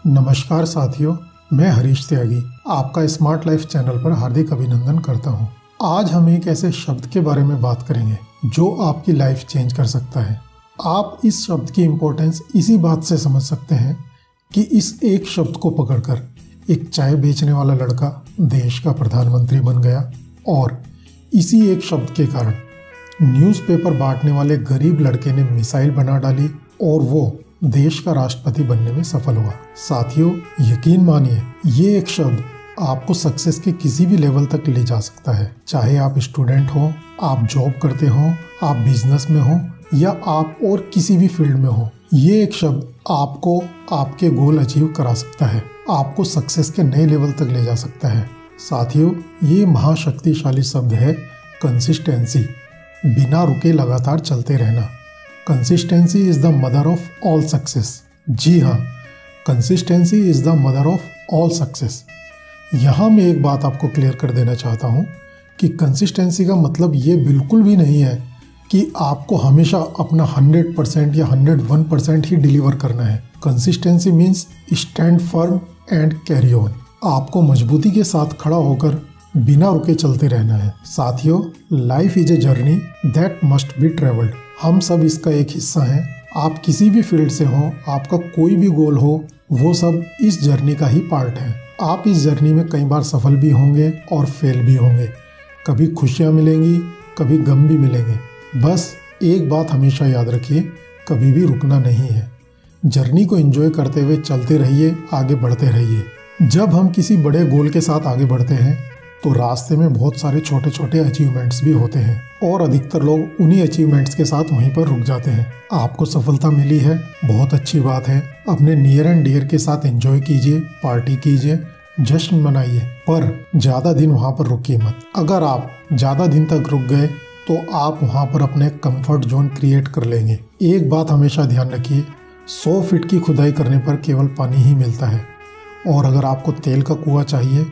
नमस्कार साथियों, मैं हरीश त्यागी आपका स्मार्ट लाइफ चैनल पर हार्दिक अभिनंदन करता हूं। आज हम एक ऐसे शब्द के बारे में बात करेंगे जो आपकी लाइफ चेंज कर सकता है। आप इस शब्द की इम्पोर्टेंस इसी बात से समझ सकते हैं कि इस एक शब्द को पकड़कर एक चाय बेचने वाला लड़का देश का प्रधानमंत्री बन गया और इसी एक शब्द के कारण न्यूज़पेपर बांटने वाले गरीब लड़के ने मिसाइल बना डाली और वो देश का राष्ट्रपति बनने में सफल हुआ। साथियों, यकीन मानिए ये एक शब्द आपको सक्सेस के किसी भी लेवल तक ले जा सकता है। चाहे आप स्टूडेंट हो, आप जॉब करते हो, आप बिजनेस में हो या आप और किसी भी फील्ड में हो, ये एक शब्द आपको आपके गोल अचीव करा सकता है, आपको सक्सेस के नए लेवल तक ले जा सकता है। साथियों, ये महाशक्तिशाली शब्द है कंसिस्टेंसी। बिना रुके लगातार चलते रहना। Consistency is the mother of all success. जी हाँ, consistency is the mother of all success. यहाँ मैं एक बात आपको क्लियर कर देना चाहता हूँ कि कंसिस्टेंसी का मतलब ये बिल्कुल भी नहीं है कि आपको हमेशा अपना 100% या 101% ही डिलीवर करना है। Consistency means stand firm and carry on. आपको मजबूती के साथ खड़ा होकर बिना रुके चलते रहना है। साथियों, life is a journey that must be travelled. हम सब इसका एक हिस्सा हैं। आप किसी भी फील्ड से हो, आपका कोई भी गोल हो, वो सब इस जर्नी का ही पार्ट है। आप इस जर्नी में कई बार सफल भी होंगे और फेल भी होंगे। कभी खुशियाँ मिलेंगी, कभी गम भी मिलेंगे। बस एक बात हमेशा याद रखिए, कभी भी रुकना नहीं है। जर्नी को एंजॉय करते हुए चलते रहिए, आगे बढ़ते रहिए। जब हम किसी बड़े गोल के साथ आगे बढ़ते हैं तो रास्ते में बहुत सारे छोटे छोटे अचीवमेंट्स भी होते हैं और अधिकतर लोग उन्हीं अचीवमेंट्स के साथ वहीं पर रुक जाते हैं। आपको सफलता मिली है, बहुत अच्छी बात है। अपने नियर एंड डियर के साथ एंजॉय कीजिए, पार्टी कीजिए, जश्न मनाइए, पर ज़्यादा दिन वहाँ पर रुकिए मत। अगर आप ज़्यादा दिन तक रुक गए तो आप वहाँ पर अपने कंफर्ट जोन क्रिएट कर लेंगे। एक बात हमेशा ध्यान रखिए, 100 फीट की खुदाई करने पर केवल पानी ही मिलता है और अगर आपको तेल का कुआं चाहिए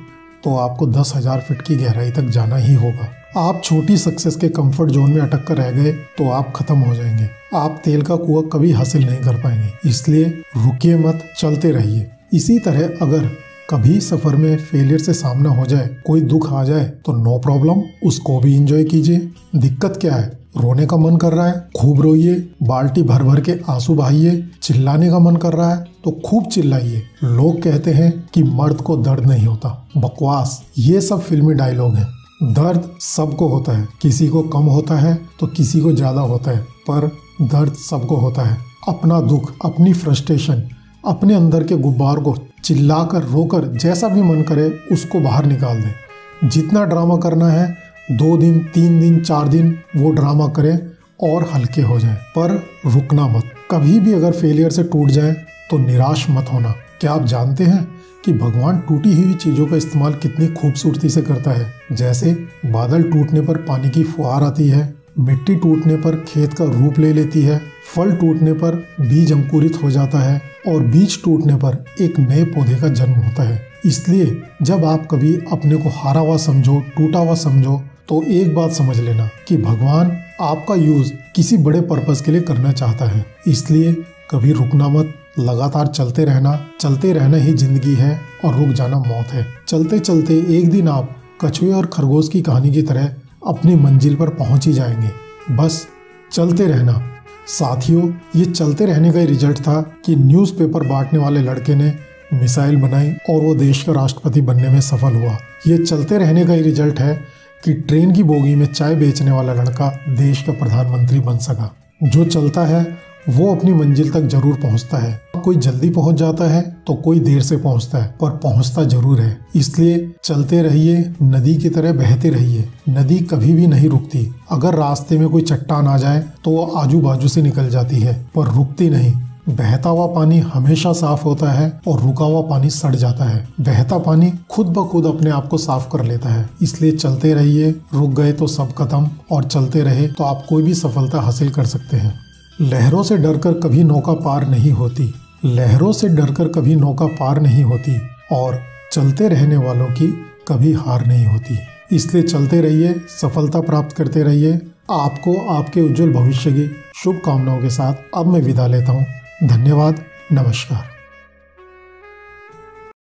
तो आपको 10,000 फीट की गहराई तक जाना ही होगा। आप छोटी सक्सेस के कंफर्ट जोन में अटक कर रह गए तो आप खत्म हो जाएंगे। आप तेल का कुआं कभी हासिल नहीं कर पाएंगे। इसलिए रुकिए मत, चलते रहिए। इसी तरह अगर कभी सफर में फेलियर से सामना हो जाए, कोई दुख आ जाए तो नो प्रॉब्लम, उसको भी एंजॉय कीजिए। दिक्कत क्या है? रोने का मन कर रहा है, खूब रोइए, बाल्टी भर भर के आंसू बहाइए। चिल्लाने का मन कर रहा है तो खूब चिल्लाइए। लोग कहते हैं कि मर्द को दर्द नहीं होता, बकवास। ये सब फिल्मी डायलॉग हैं। दर्द सबको होता है, किसी को कम होता है तो किसी को ज्यादा होता है, पर दर्द सबको होता है। अपना दुख, अपनी फ्रस्ट्रेशन, अपने अंदर के गुब्बार को चिल्लाकर, रोकर, जैसा भी मन करे उसको बाहर निकाल दें। जितना ड्रामा करना है 2 दिन, 3 दिन, 4 दिन वो ड्रामा करें और हल्के हो जाएं, पर रुकना मत। कभी भी अगर फेलियर से टूट जाए तो निराश मत होना। क्या आप जानते हैं कि भगवान टूटी हुई चीज़ों का इस्तेमाल कितनी खूबसूरती से करता है? जैसे बादल टूटने पर पानी की फुहार आती है, मिट्टी टूटने पर खेत का रूप ले लेती है, फल टूटने पर बीज अंकुरित हो जाता है और बीज टूटने पर एक नए पौधे का जन्म होता है। इसलिए जब आप कभी अपने को हारा हुआ समझो, टूटा हुआ समझो, तो एक बात समझ लेना कि भगवान आपका यूज किसी बड़े पर्पस के लिए करना चाहता है। इसलिए कभी रुकना मत, लगातार चलते रहना ही जिंदगी है और रुक जाना मौत है। चलते चलते एक दिन आप कछुए और खरगोश की कहानी की तरह अपनी मंजिल पर पहुंच ही जाएंगे। बस चलते रहना। साथियों, ये चलते रहने का ही रिजल्ट था कि न्यूज़पेपर बांटने वाले लड़के ने मिसाइल बनाई और वो देश का राष्ट्रपति बनने में सफल हुआ। ये चलते रहने का ही रिजल्ट है कि ट्रेन की बोगी में चाय बेचने वाला लड़का देश का प्रधानमंत्री बन सका। जो चलता है वो अपनी मंजिल तक जरूर पहुंचता है। कोई जल्दी पहुंच जाता है तो कोई देर से पहुंचता है, पर पहुंचता जरूर है। इसलिए चलते रहिए, नदी की तरह बहते रहिए। नदी कभी भी नहीं रुकती। अगर रास्ते में कोई चट्टान आ जाए तो वो आजू बाजू से निकल जाती है, पर रुकती नहीं। बहता हुआ पानी हमेशा साफ होता है और रुका हुआ पानी सड़ जाता है। बहता पानी खुद ब खुद अपने आप को साफ कर लेता है। इसलिए चलते रहिए। रुक गए तो सब खत्म, और चलते रहे तो आप कोई भी सफलता हासिल कर सकते हैं। लहरों से डरकर कभी नौका पार नहीं होती, लहरों से डरकर कभी नौका पार नहीं होती, और चलते रहने वालों की कभी हार नहीं होती। इसलिए चलते रहिए, सफलता प्राप्त करते रहिए। आपको आपके उज्जवल भविष्य की शुभकामनाओं के साथ अब मैं विदा लेता हूँ। धन्यवाद। नमस्कार।